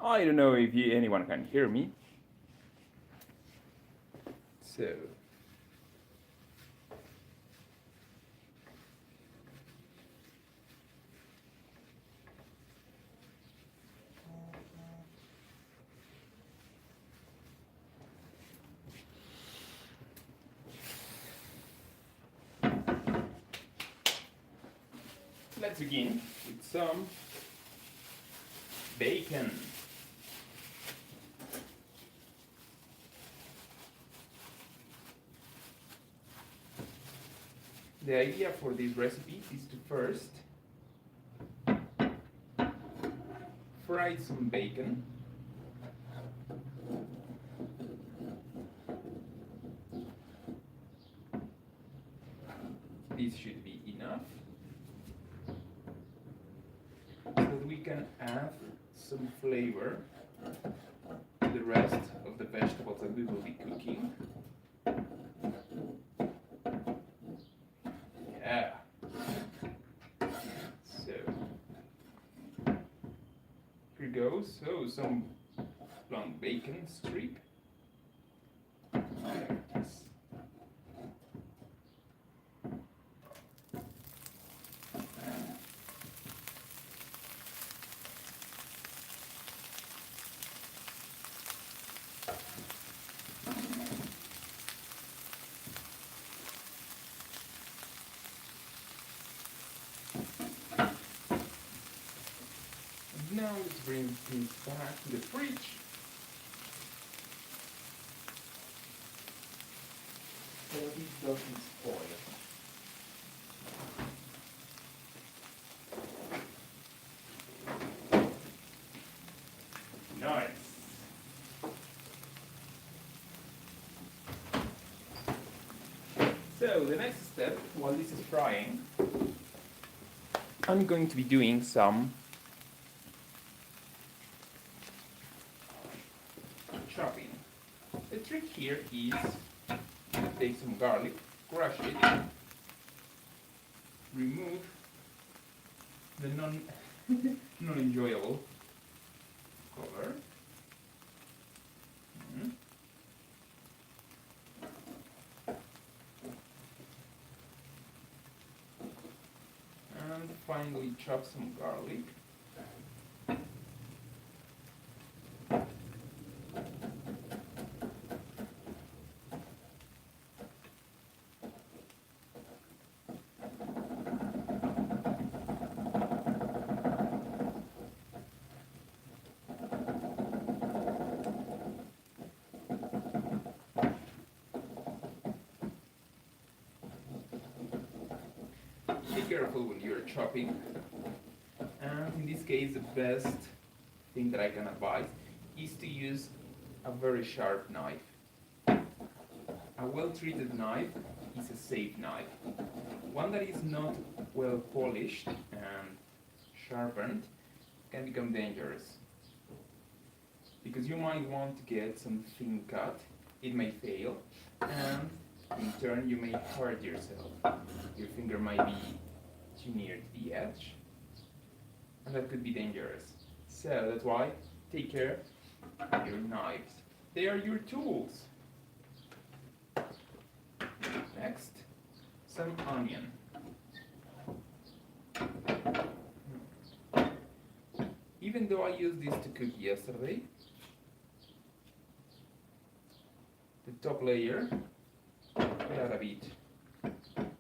I don't know if anyone can hear me. So, let's begin with some bacon. The idea for this recipe is to first fry some bacon. This should be enough so that we can add some flavor to the rest of the vegetables that we will be cooking. Yeah. So here goes. So some long bacon strip. There it is. Now let's bring things back to the fridge. So it doesn't spoil. Nice. So the next step, while this is frying, I'm going to be doing some chopping. The trick here is to take some garlic, crush it, remove the non-enjoyable color. And finally chop some garlic. Be careful when you're chopping, and in this case the best thing that I can advise is to use a very sharp knife. A well-treated knife is a safe knife. One that is not well polished and sharpened can become dangerous, because you might want to get some thin cut, it may fail, and in turn you may hurt yourself. Your finger might be too near to the edge, and that could be dangerous. So that's why take care of your knives. They are your tools. Next, some onion. Even though I used this to cook yesterday, the top layer got a bit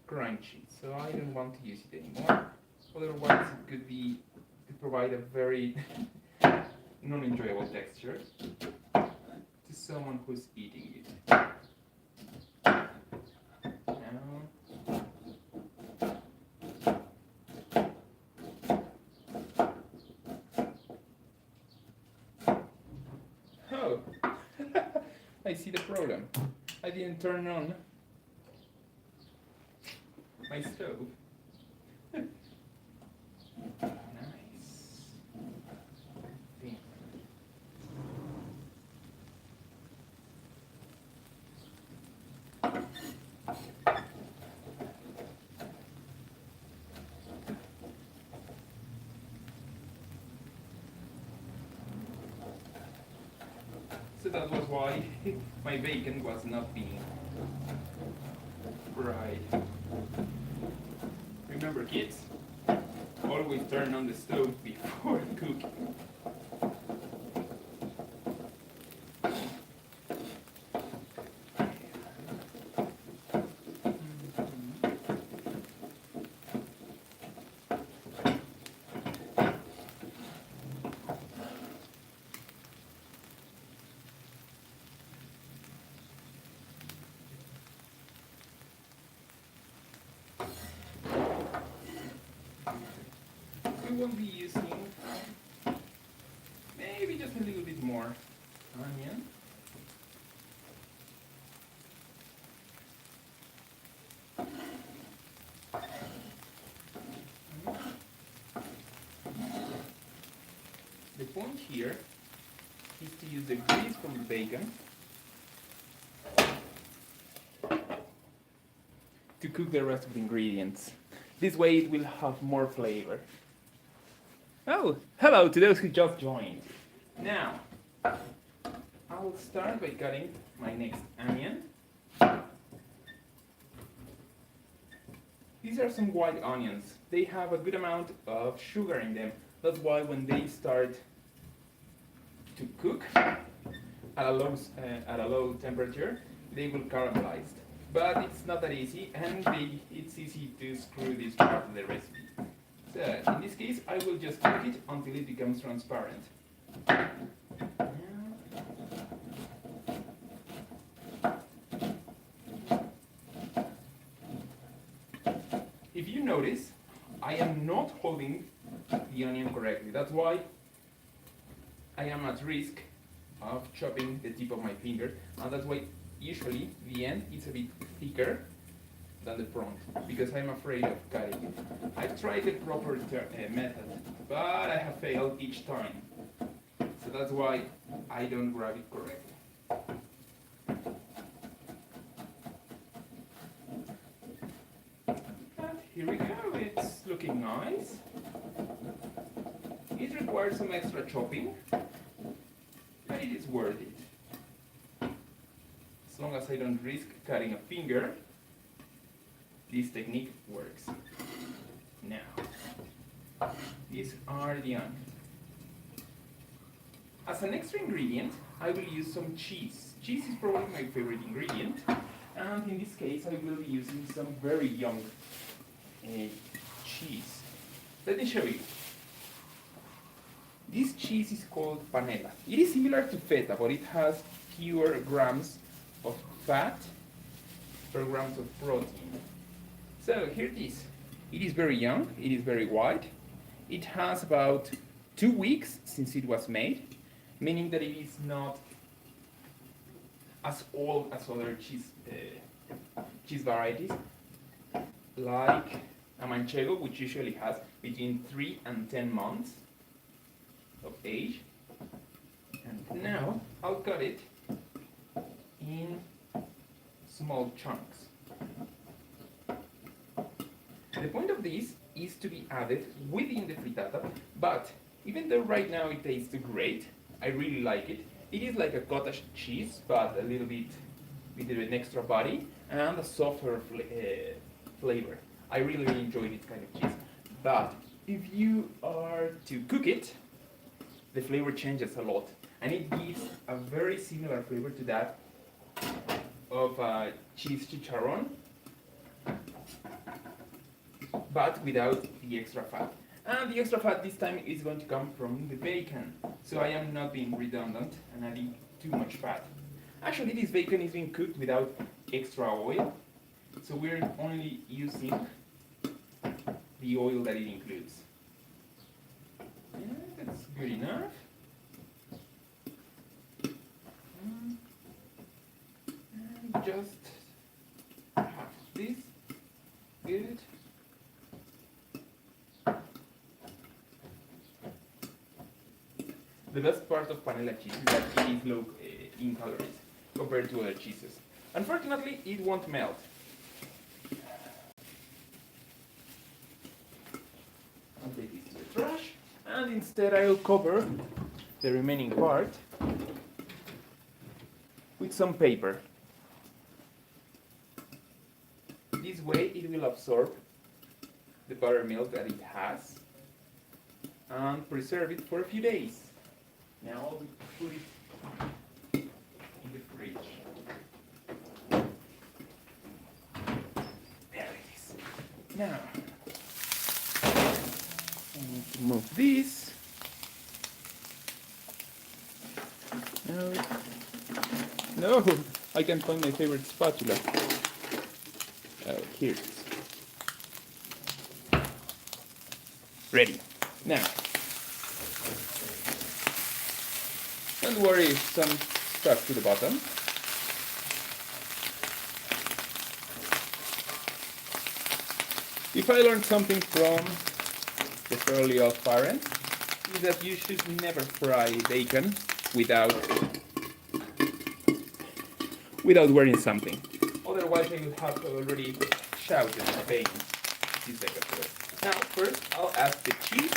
crunchy, so I don't want to use it anymore. Otherwise, it could provide a very non-enjoyable texture to someone who's eating it. Oh, I see the problem. I didn't turn on my stove. Nice. So that was why my bacon was not being fried. Remember, kids, always turn on the stove before cooking. We won't be using maybe just a little bit more onion. The point here is to use the grease from the bacon to cook the rest of the ingredients. This way it will have more flavor. Oh, hello to those who just joined. Now, I'll start by cutting my next onion. These are some white onions. They have a good amount of sugar in them. That's why when they start to cook at a low temperature, they will caramelize. But it's not that easy, and it's easy to screw this part of the recipe. So in this case, I will just cook it until it becomes transparent. If you notice, I am not holding the onion correctly. That's why I am at risk of chopping the tip of my finger, and that's why usually the end is a bit thicker than the front, because I'm afraid of cutting it. I've tried the proper method, but I have failed each time. So that's why I don't grab it correctly. And here we go, it's looking nice. It requires some extra chopping, but it is worth it. As long as I don't risk cutting a finger, this technique works. Now, these are the onions. As an extra ingredient, I will use some cheese. Cheese is probably my favorite ingredient, and in this case I will be using some very young cheese. Let me show you. This cheese is called panela. It is similar to feta, but it has fewer grams of fat per grams of protein. So here it is. It is very young, it is very white. It has about 2 weeks since it was made, meaning that it is not as old as other cheese varieties, like a manchego, which usually has between 3 and 10 months of age. And now I'll cut it in small chunks. The point of this is to be added within the frittata, but even though right now it tastes great, I really like it. It is like a cottage cheese, but a little bit with an extra body and a softer flavor. I really enjoy this kind of cheese. But if you are to cook it, the flavor changes a lot, and it gives a very similar flavor to that of cheese chicharron, but without the extra fat. And the extra fat this time is going to come from the bacon. So I am not being redundant and adding too much fat. Actually, this bacon is being cooked without extra oil. So we're only using the oil that it includes. Yeah, that's good enough. And just half this. Good. The best part of panela cheese is that it is low in calories compared to other cheeses. Unfortunately, it won't melt. I'll take this to the trash, and instead I'll cover the remaining part with some paper. This way it will absorb the buttermilk that it has and preserve it for a few days. Now I'll put it in the fridge. There it is. Now, I need to move this. No, I can't find my favorite spatula. Oh, here it is. Ready. Now, don't worry if some stuck to the bottom. If I learned something from the fairly odd parent, is that you should never fry bacon without wearing something. Otherwise, I would have already shouted in pain a few seconds ago. Now, first, I'll add the cheese.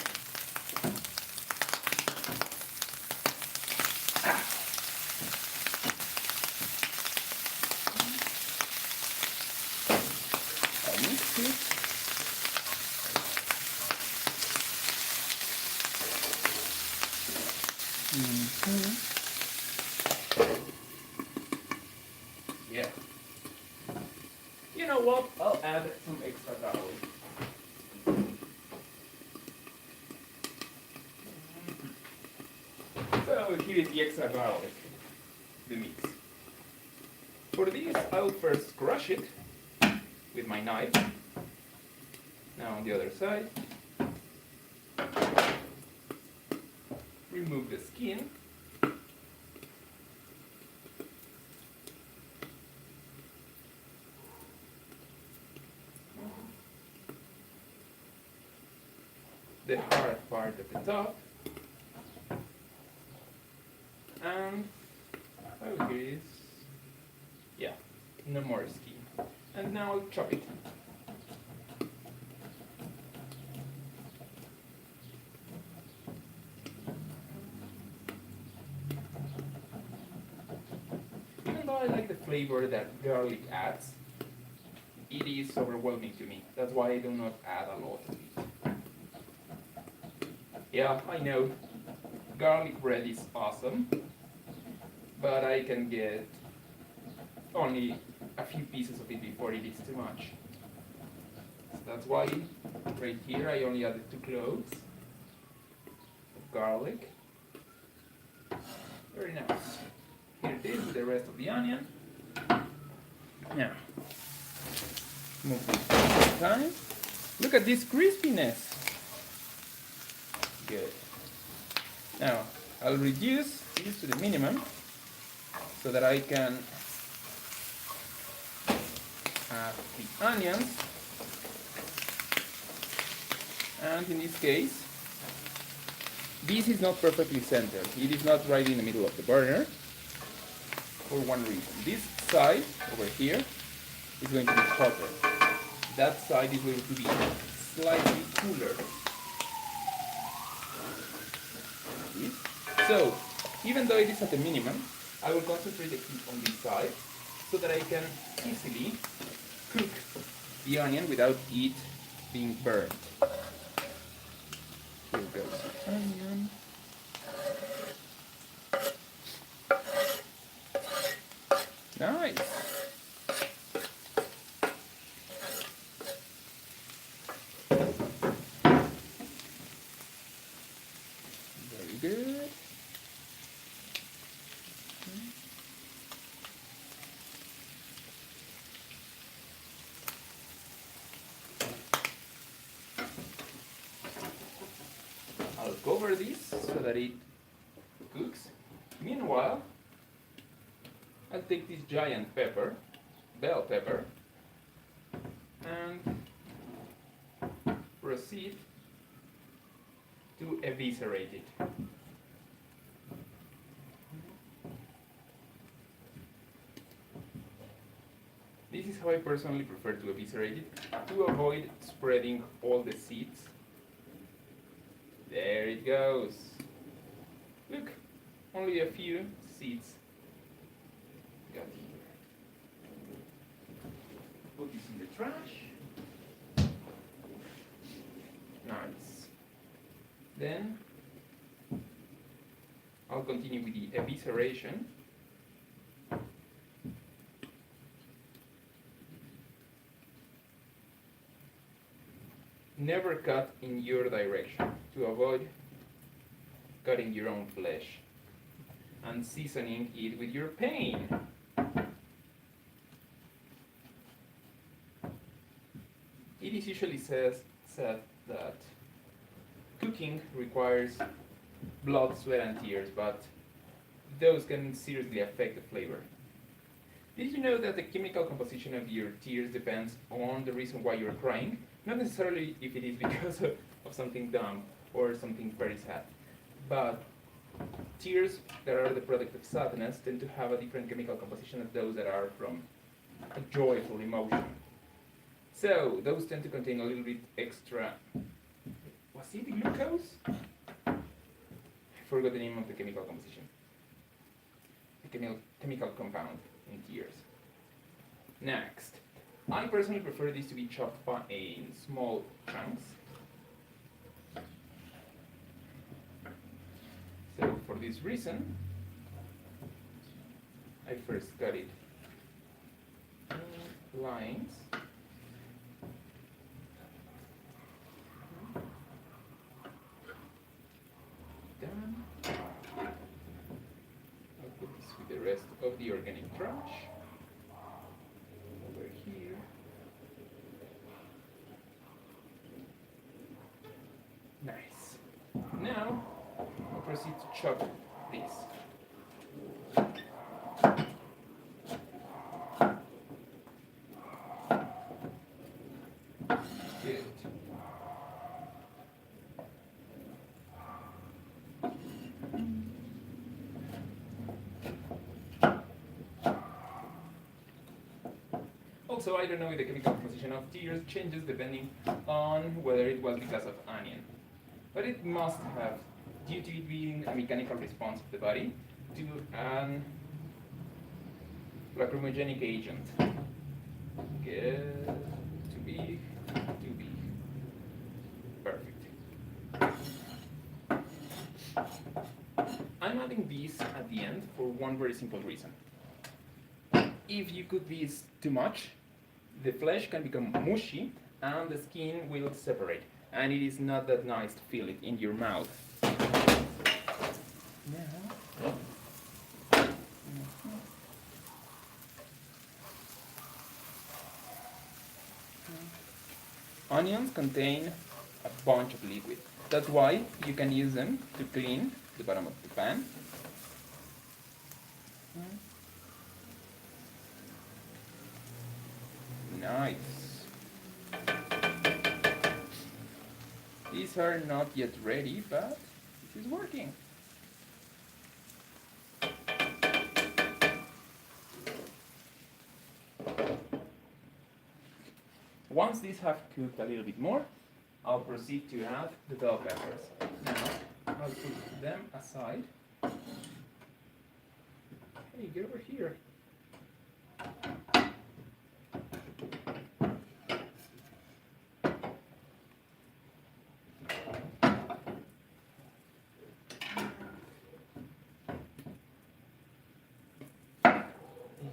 I'll mix it. Yeah. You know what? I'll add some extra garlic. So here is the extra garlic, the mix. For this, I'll first crush it with my knife. Now on the other side, remove the skin. The hard part at the top. And oh, here it is. Yeah, no more skin. And now I'll chop it. Even though I like the flavor that garlic adds, it is overwhelming to me. That's why I do not add a lot of it. Yeah, I know, garlic bread is awesome, but I can get only a few pieces of it before it is too much. So that's why right here I only added 2 cloves of garlic. Very nice. Here it is with the rest of the onion. Now, move this time. Look at this crispiness. Good. Now, I'll reduce this to the minimum so that I can add the onions. And in this case, this is not perfectly centered. It is not right in the middle of the burner for one reason. This side over here is going to be hotter. That side is going to be slightly cooler. So, even though it is at the minimum, I will concentrate the heat on this side so that I can easily cook the onion without it being burned. Here goes the onion. Nice. Very good. I'll cover this so that it cooks. Meanwhile, I'll take this giant pepper, bell pepper, and proceed to eviscerate it. This is how I personally prefer to eviscerate it, to avoid spreading all the seeds. There it goes. Look, only a few seeds got here. Put this in the trash. Nice. Then I'll continue with the evisceration. Never cut in your direction to avoid cutting your own flesh and seasoning it with your pain. It is usually said that cooking requires blood, sweat, and tears, but those can seriously affect the flavor. Did you know that the chemical composition of your tears depends on the reason why you're crying? Not necessarily if it is because of something dumb or something very sad, but tears that are the product of sadness tend to have a different chemical composition of those that are from a joyful emotion. So those tend to contain a little bit extra, was it glucose? I forgot the name of the chemical composition. The chemical compound in tears. Next, I personally prefer this to be chopped in small chunks. So for this reason, I first cut it in lines. Done. I'll put this with the rest of the organic trash over here. Nice. Now I'll proceed to chop this. Good. Also, I don't know if the chemical composition of tears changes depending on whether it was because of onion. But it must have, due to it being a mechanical response of the body to an lacrimogenic agent. Good. Too big. Too big. Perfect. I'm adding this at the end for one very simple reason. If you cook this too much, the flesh can become mushy and the skin will separate, and it is not that nice to feel it in your mouth. Now, onions contain a bunch of liquid. That's why you can use them to clean the bottom of the pan. Nice. These are not yet ready, but this is working. Once these have cooked a little bit more, I'll proceed to add the bell peppers. Now, I'll put them aside. Hey, get over here.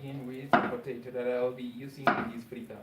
Begin with the potato that I'll be using in this frittata.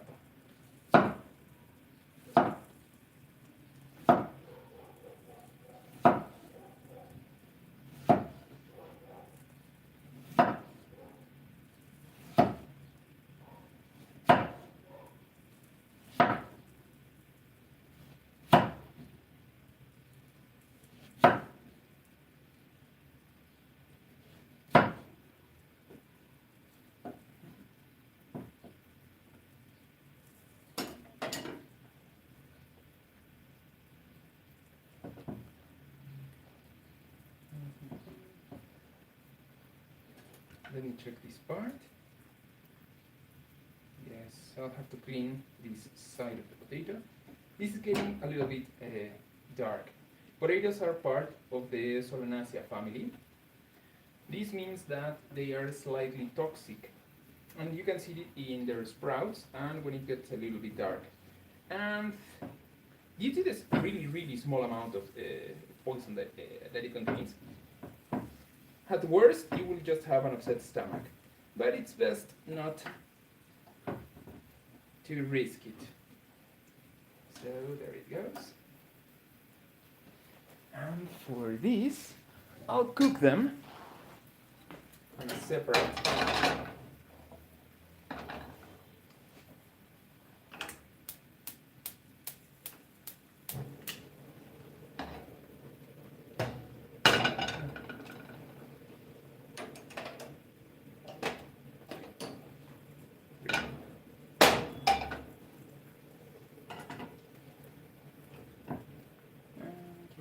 Let me check this part. Yes, I'll have to clean this side of the potato. This is getting a little bit dark. Potatoes are part of the Solanaceae family. This means that they are slightly toxic And you can see it in their sprouts and when it gets a little bit dark. And due to this really small amount of poison that it contains, at worst you will just have an upset stomach. But it's best not to risk it. So there it goes. And for this, I'll cook them on a separate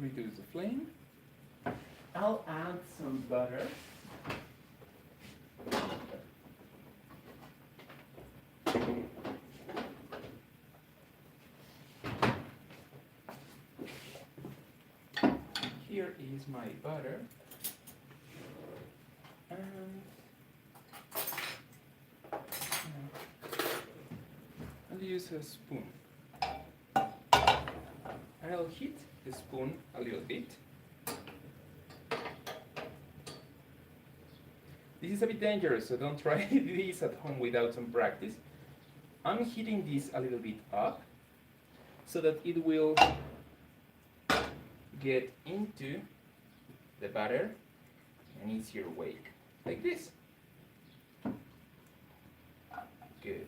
reduce the flame. I'll add some butter. Here is my butter. And I'll use a spoon. I'll heat the spoon a little bit. This is a bit dangerous, so don't try this at home without some practice. I'm heating this a little bit up so that it will get into the batter an easier way, like this. Good.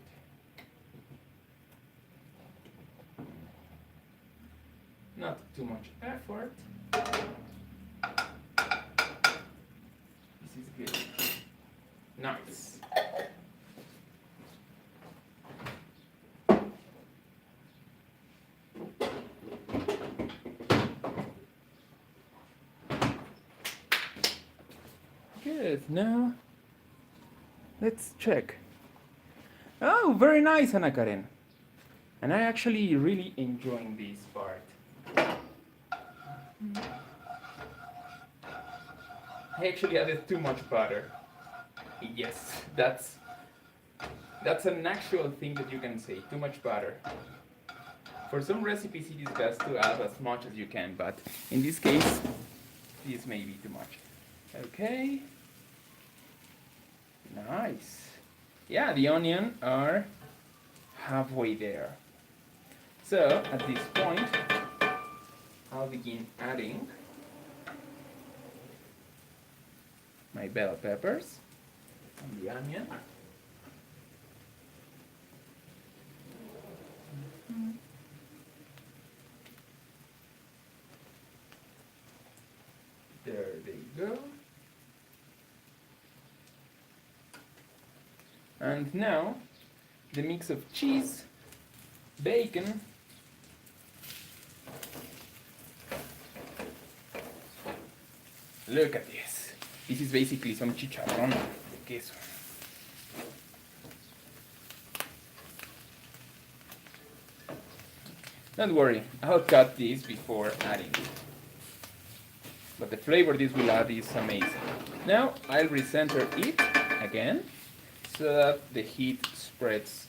Not too much effort. This is good. Nice. Good. Now, let's check. Oh, very nice, Ana Karen. And I actually really enjoying this part. I actually added too much butter. Yes, that's an actual thing that you can say, too much butter. For some recipes it is best to add as much as you can, but in this case, this may be too much. Okay. Nice. Yeah, the onion are halfway there. So, at this point, I'll begin adding my bell peppers and the onion. There they go. And now the mix of cheese, bacon, look at this. This is basically some chicharrón de queso. Don't worry, I'll cut this before adding it. But the flavor this will add is amazing. Now I'll recenter it again so that the heat spreads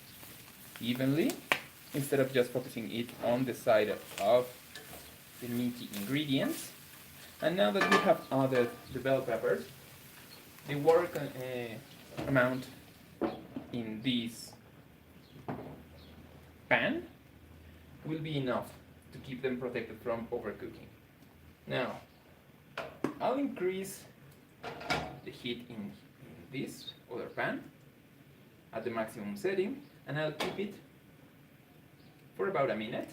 evenly instead of just focusing it on the side of the meaty ingredients. And now that we have added the bell peppers, the water amount in this pan will be enough to keep them protected from overcooking. Now, I'll increase the heat in this other pan at the maximum setting, and I'll keep it for about a minute.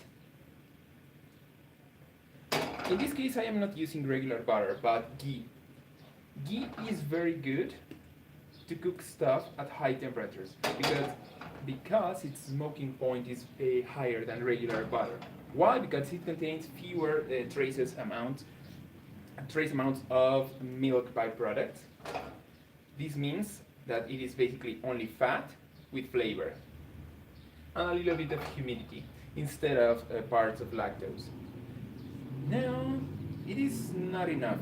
In this case, I am not using regular butter, but ghee. Ghee is very good to cook stuff at high temperatures because its smoking point is higher than regular butter. Why? Because it contains fewer trace amounts of milk byproducts. This means that it is basically only fat with flavor and a little bit of humidity instead of parts of lactose. Now, it is not enough.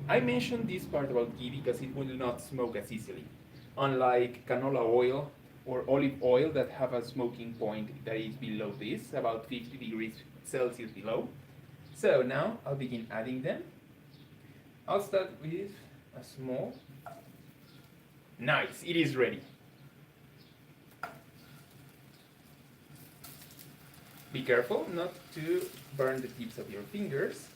I mentioned this part about ghee because it will not smoke as easily. unlike canola oil or olive oil that have a smoking point that is below this, about 50 degrees Celsius below. So now I'll begin adding them. I'll start with a small. Nice, it is ready. Be careful not to burn the tips of your fingers.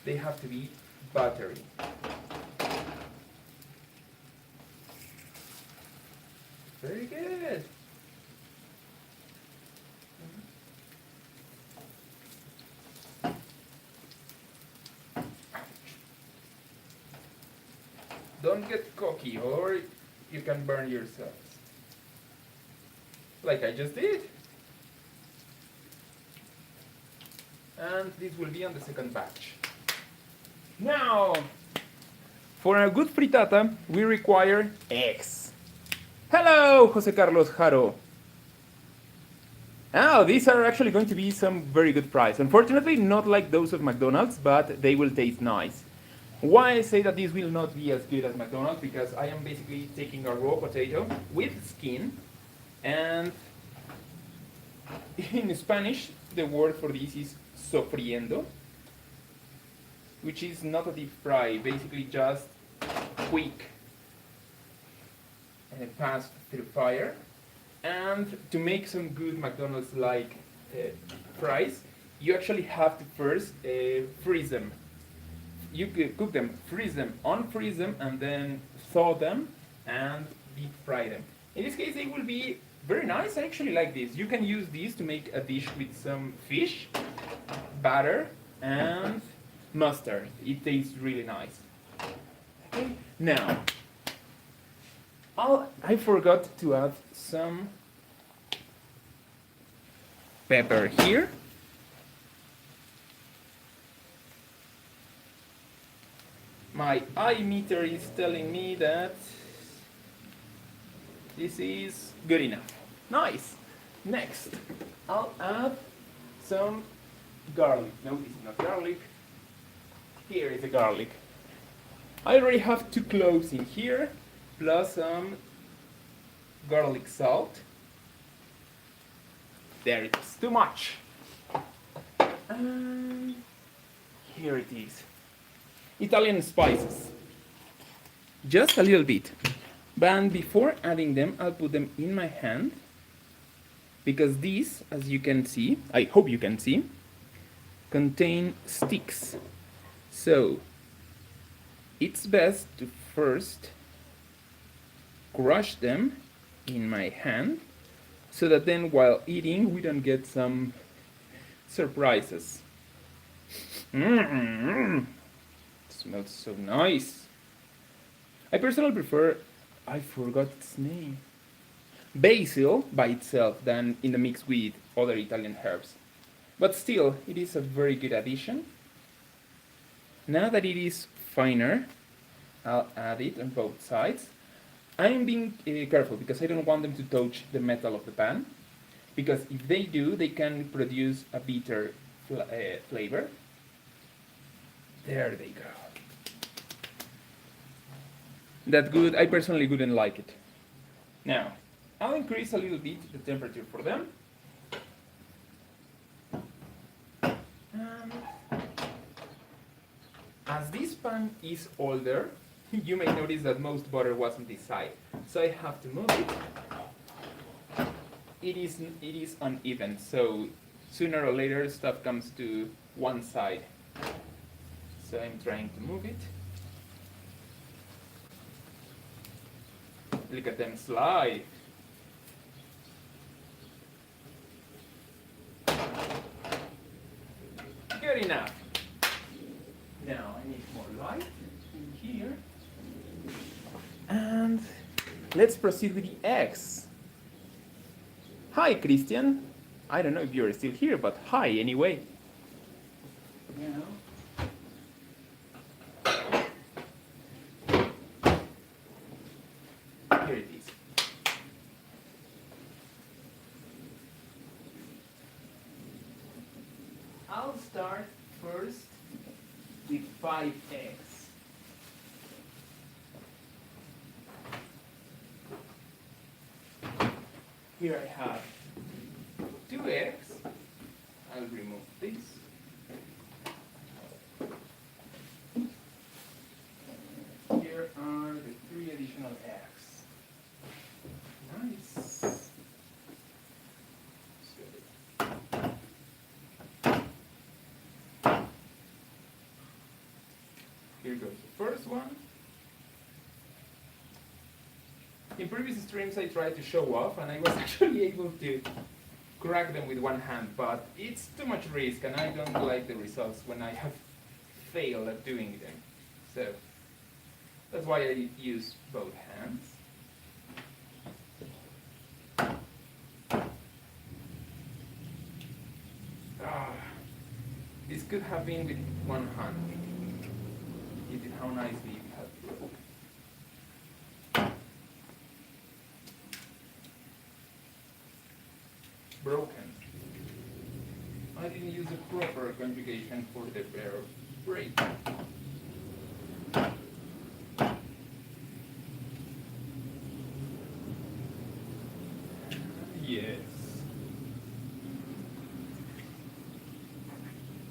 They have to be buttery. Very good. Don't get cocky or you can burn yourselves. Like I just did. And this will be on the second batch. Now, for a good frittata, we require eggs. Hello, Jose Carlos Jaro. Oh, these are actually going to be some very good price. Unfortunately, not like those of McDonald's, but they will taste nice. Why I say that this will not be as good as McDonald's? Because I am basically taking a raw potato with skin, and in Spanish, the word for this is sofriendo, which is not a deep fry, basically just quick and pass through fire. And to make some good McDonald's-like fries, you actually have to first freeze them. You cook them, freeze them, unfreeze them, and then thaw them and deep fry them. In this case, they will be very nice. I actually like this. You can use this to make a dish with some fish, batter, and mustard. It tastes really nice. Okay. Now, I forgot to add some pepper here. My eye meter is telling me that this is good enough. Nice. Next, I'll add some garlic. No, this is not garlic. Here is the garlic. I already have 2 cloves in here, plus some garlic salt. There it is. Too much. And here it is. Italian spices. Just a little bit. But before adding them, I'll put them in my hand, because these, as you can see, I hope you can see, contain sticks. So it's best to first crush them in my hand, so that then while eating we don't get some surprises. It smells so nice. I personally prefer, I forgot its name, basil by itself than in the mix with other Italian herbs. But still, it is a very good addition. Now that it is finer, I'll add it on both sides. I'm being careful because I don't want them to touch the metal of the pan, because if they do, they can produce a bitter flavor. There they go. That good. I personally wouldn't like it. Now, I'll increase a little bit the temperature for them. And as this pan is older, you may notice that most butter was on this side. So I have to move it. It is uneven, so sooner or later stuff comes to one side. So I'm trying to move it. Look at them slide. Good enough. Now I need more light in here. And let's proceed with the eggs. Hi, Christian. I don't know if you're still here, but hi anyway. Now, here it is. I'll start first with 5 eggs. Here I have 2 eggs. I'll remove this. Here are the 3 additional eggs. Nice. Here goes the first one. In previous streams I tried to show off and I was actually able to crack them with one hand, but it's too much risk and I don't like the results when I have failed at doing them. So that's why I use both hands. This could have been with one hand. Look at how nicely it has broken. I didn't use a proper conjugation for the verb break. Yes.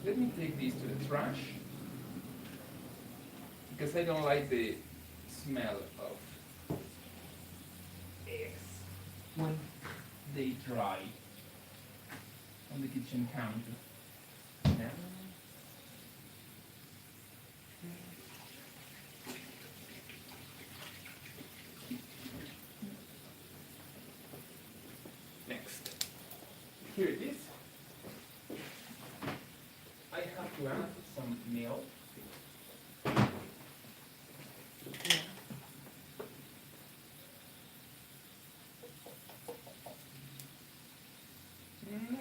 Let me take these to the trash because I don't like the smell of eggs when they dry on the kitchen counter. Now, next, here it is. I have to add some milk.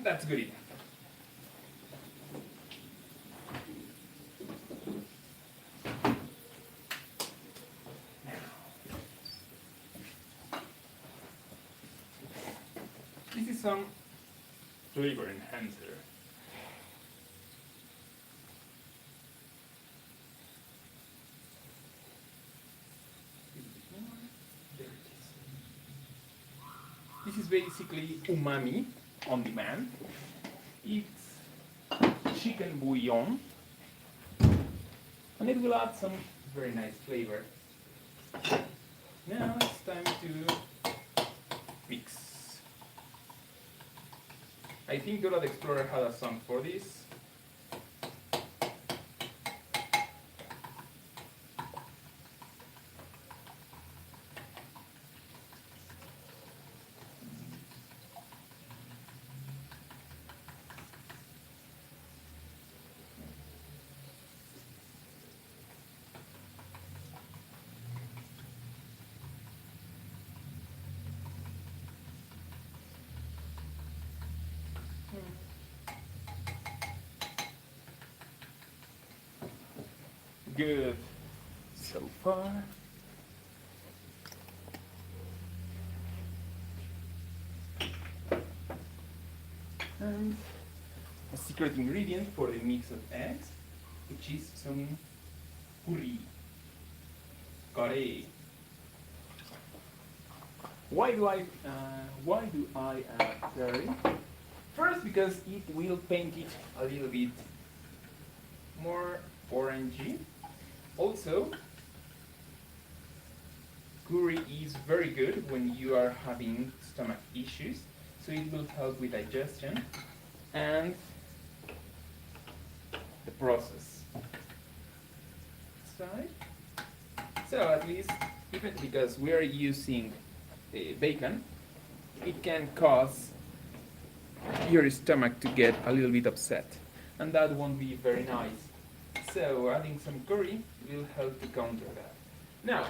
That's good enough. This is some flavor enhancer. This is basically umami on demand. It's chicken bouillon, and it will add some very nice flavor. Now it's time to mix. I think Dora the Explorer had a song for this. Good so far. And a secret ingredient for the mix of eggs, which is some curry. Why do I add curry? First, because it will paint it a little bit more orangey. Also, curry is very good when you are having stomach issues, so it will help with digestion and the process. So at least, even because we are using bacon, it can cause your stomach to get a little bit upset, and that won't be very nice. So adding some curry will help to counter that. Now,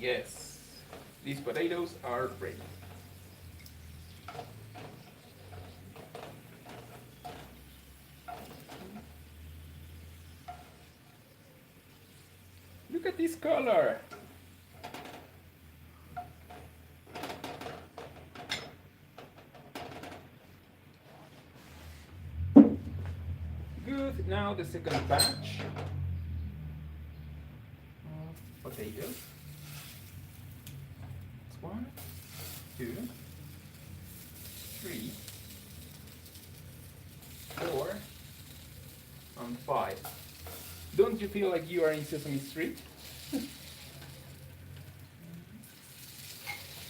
yes, these potatoes are ready. Look at this color. Good, now the second batch of potatoes. That's 1, 2, 3, 4, and 5. Don't you feel like you are in Sesame Street?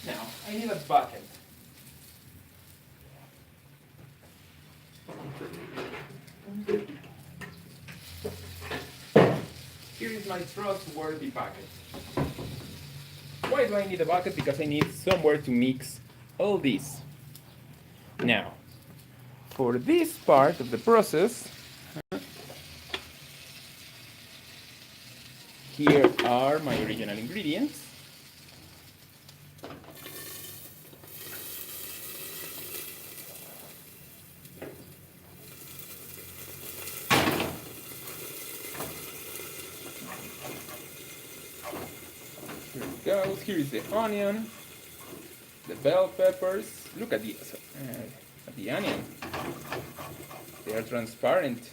Now, I need a bucket. Here is my trustworthy bucket. Why do I need a bucket? Because I need somewhere to mix all this. Now, for this part of the process, here are my original ingredients. Here it goes. Here is the onion, the bell peppers. Look at the onion. They are transparent.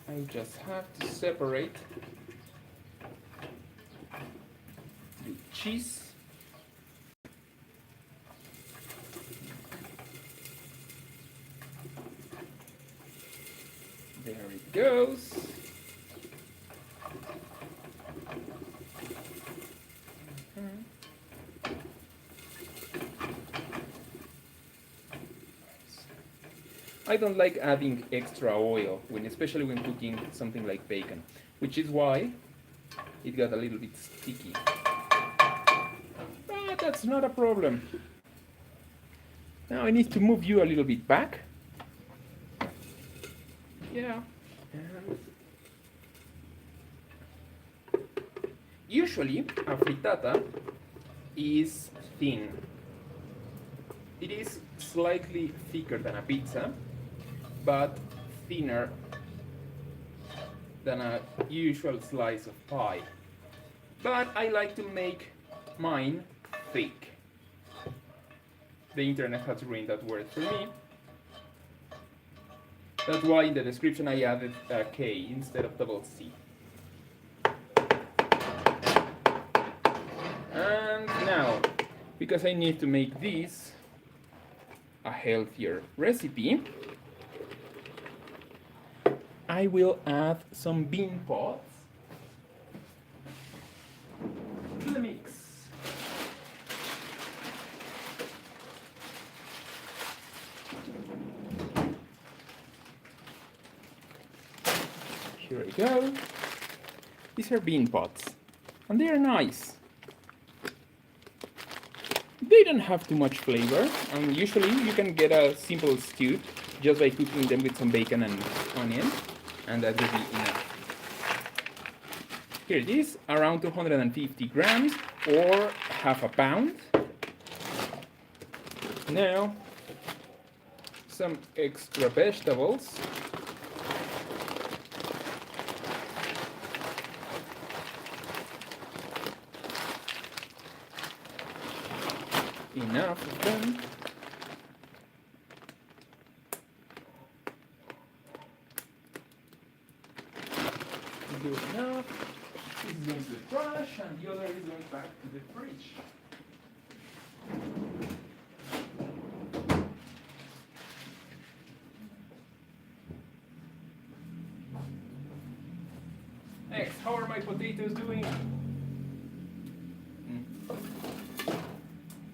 I just have to separate the cheese. There it goes. I don't like adding extra oil, especially when cooking something like bacon, which is why it got a little bit sticky. But that's not a problem. Now I need to move you a little bit back. Yeah. Usually, a frittata is thin. It is slightly thicker than a pizza, but thinner than a usual slice of pie. But I like to make mine thick. The internet has ruined that word for me. That's why in the description I added a K instead of double C. And now, because I need to make this a healthier recipe, I will add some bean pods to the mix. Here we go. These are bean pods, and they are nice. They don't have too much flavor, and usually you can get a simple stew just by cooking them with some bacon and onion, and that will be enough. Here it is, around 250 grams or half a pound. Now, some extra vegetables. Enough of them. Good enough. This is going to the trash and the other is going back to the fridge. Next, how are my potatoes doing?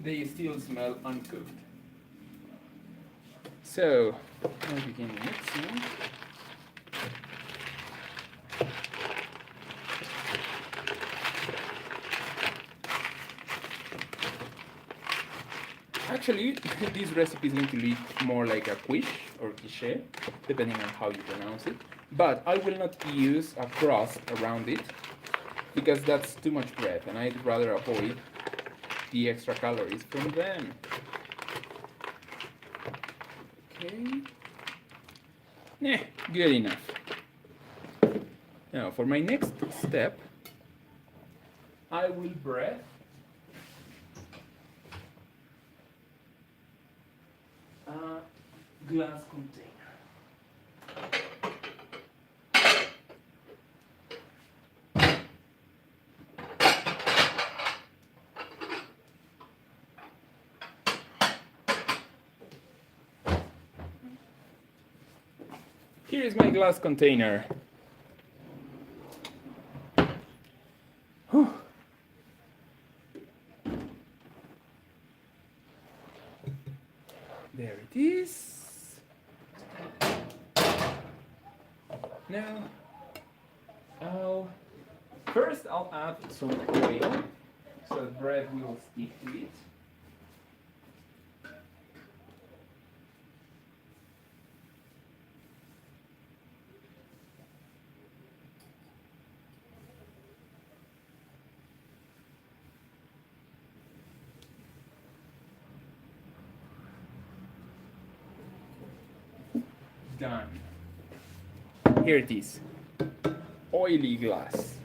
They still smell uncooked. So, I begin mixing. Actually, this recipe is going to look more like a quiche or quiche, depending on how you pronounce it. But I will not use a crust around it because that's too much bread, and I'd rather avoid the extra calories from them. Okay. Nah, good enough. Now, for my next step, I will bread a glass container. Here is my glass container. Whew. There it is. Now, first I'll add some oil so the bread will stick to it. Done. Here it is. Oily glass.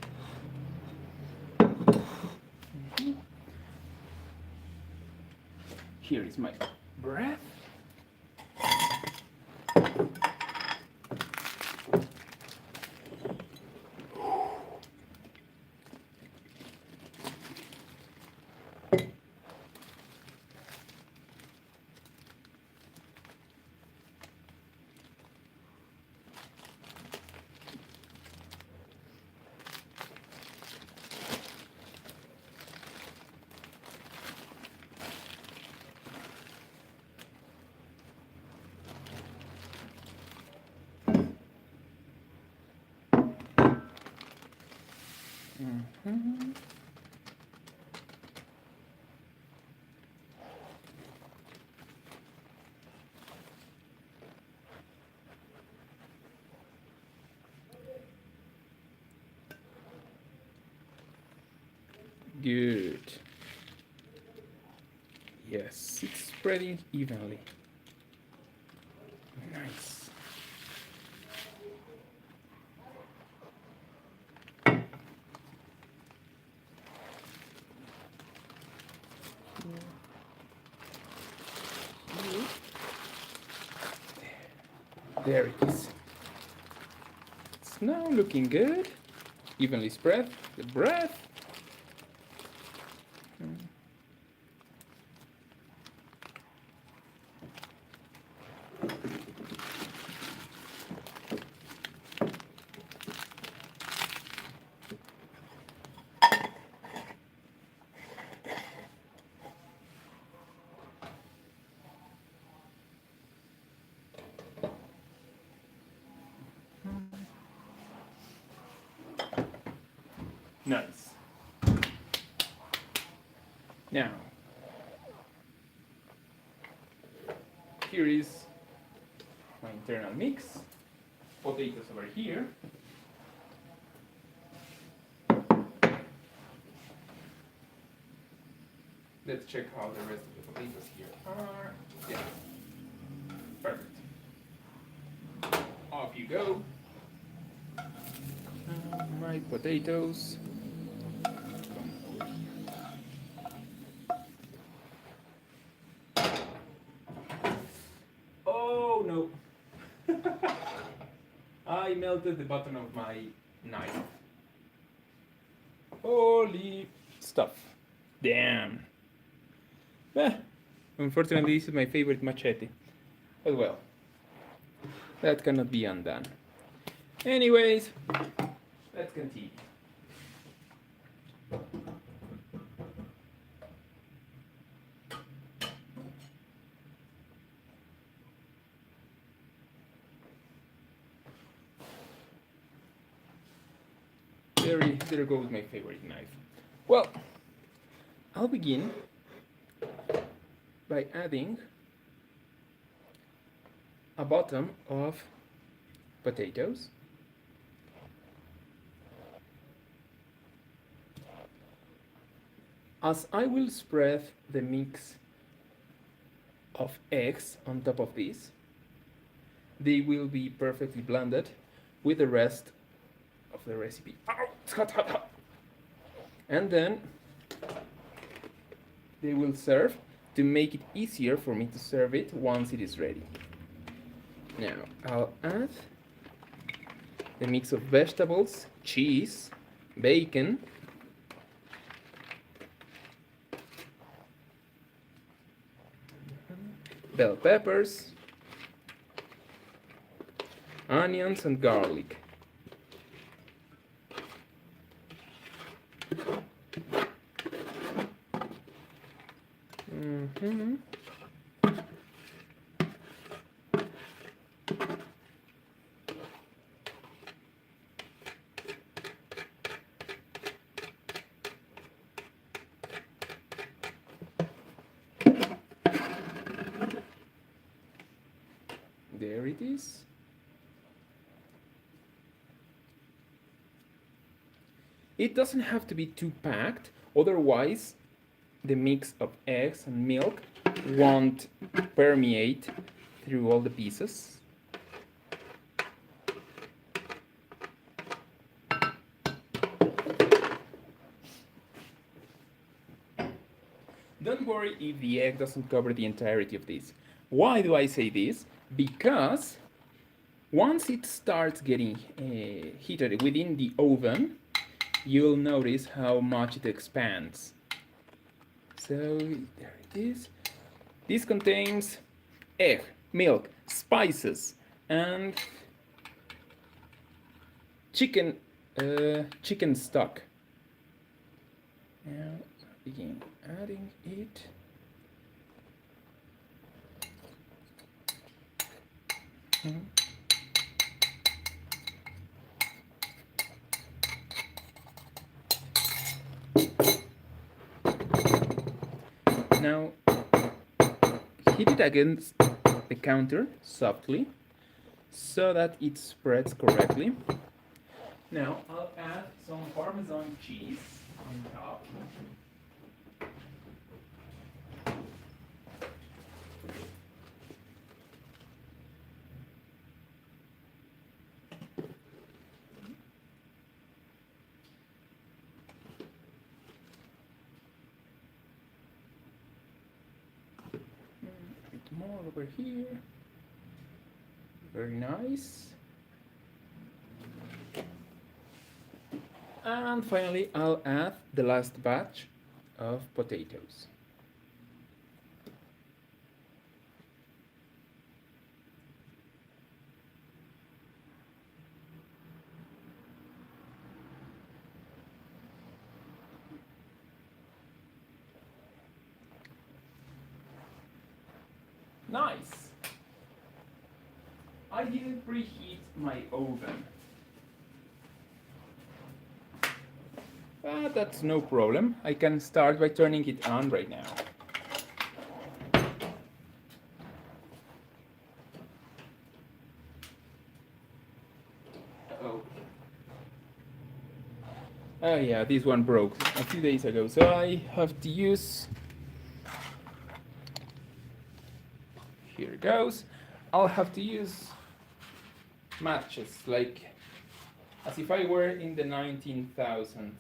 Here is my bread. Mm-hmm. Good. Yes, it's spreading evenly. Nice. There it is. It's now looking good. Evenly spread the bread. Nice. Now, here is my internal mix. Potatoes over here. Let's check how the rest of the potatoes here are. Yeah. Perfect. Off you go. My potatoes. Oh no. I melted the bottom of my knife. Holy stuff. Damn. Unfortunately, this is my favorite machete. But well, that cannot be undone. Anyways, let's continue. There goes my favorite knife. Well, I'll begin by adding a bottom of potatoes, as I will spread the mix of eggs on top of this. They will be perfectly blended with the rest of the recipe. Ow, it's hot, hot, hot. And then they will serve to make it easier for me to serve it once it is ready. Now I'll add the mix of vegetables, cheese, bacon, bell peppers, onions and garlic. There it is. It doesn't have to be too packed, otherwise the mix of eggs and milk won't permeate through all the pieces. Don't worry if the egg doesn't cover the entirety of this. Why do I say this? Because once it starts getting heated within the oven, you'll notice how much it expands. So there it is. This contains egg, milk, spices, and chicken stock. Now begin adding it. Now hit it against the counter softly so that it spreads correctly. Now I'll add some Parmesan cheese on top. More over here. Very nice. And finally, I'll add the last batch of potatoes. Nice! I didn't preheat my oven. But that's no problem. I can start by turning it on right now. Oh yeah, this one broke a few days ago, so I have to use... Here it goes. I'll have to use matches, like as if I were in the 19,000s.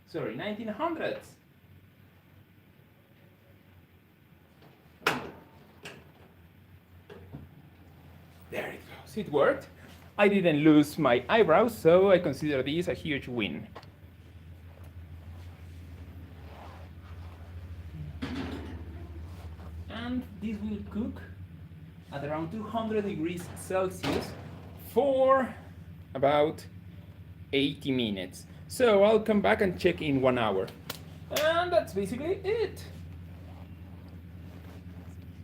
Sorry, 1900s. There it goes. It worked. I didn't lose my eyebrows, so I consider this a huge win. And this will cook at around 200 degrees Celsius for about 80 minutes. So I'll come back and check in 1 hour. And that's basically it.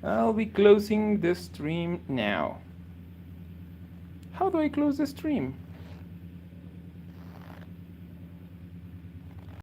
I'll be closing the stream now. How do I close the stream?